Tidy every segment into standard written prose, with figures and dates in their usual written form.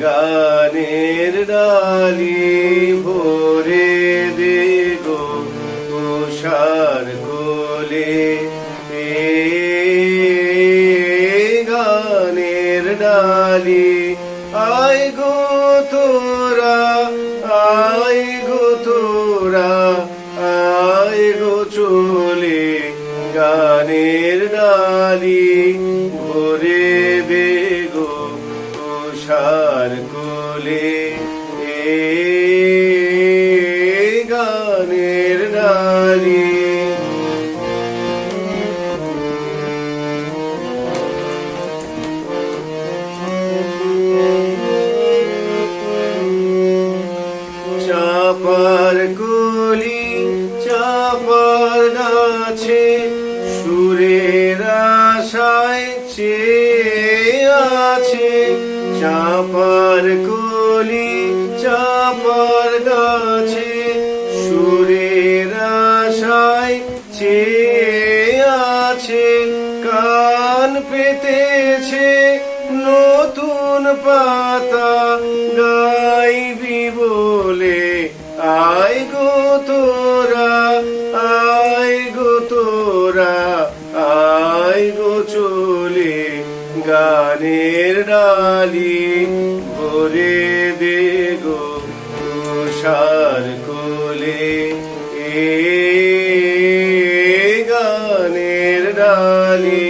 গানের ডালি ভরে দে গো উষার কোলে। গানের ডালি আয় গো তোরা, আয় গো তোরা, আয় গো চলে। গানের ডালি ভরে দে গো উষার কোলে। গানের ডালি চাপার কলি চাপার গাছে সুরের আশায় চেয়ে আছে। চাপার কলি চাপার গাছে সুরের আশায় চেয়ে আছে। কান পেতেছে নতুন পাতা গাইবি বলে। আয় গো তোরা, আয় গো তোরা, আয় গো চলে। গানের ডালি ভরে দে গো উষার কোলে। গানের ডালি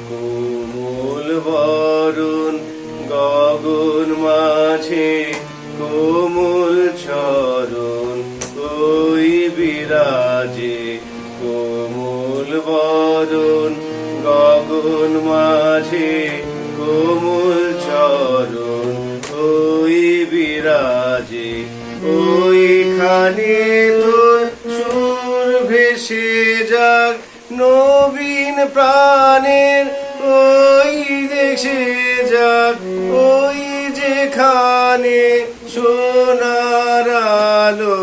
কোমল বরণ গগন মাঝে কোমল চরণ ওই বিরাজে। কোমল বরণ গগন মাঝে কোমল চরণ ওই বিরাজে। ওইখানে তোর সুর ভেসে যাক নবীন প্রাণের ওই দেশে যাক। ওই যেখানে সোনার আলো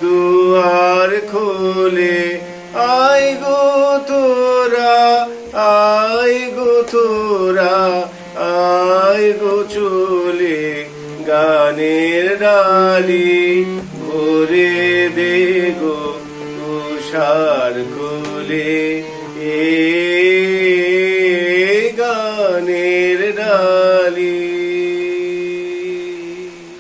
দুয়ার খোলে। আয় গো তোরা, আয় গো তোরা, আয় গো চলে। গানের ডালি ভরে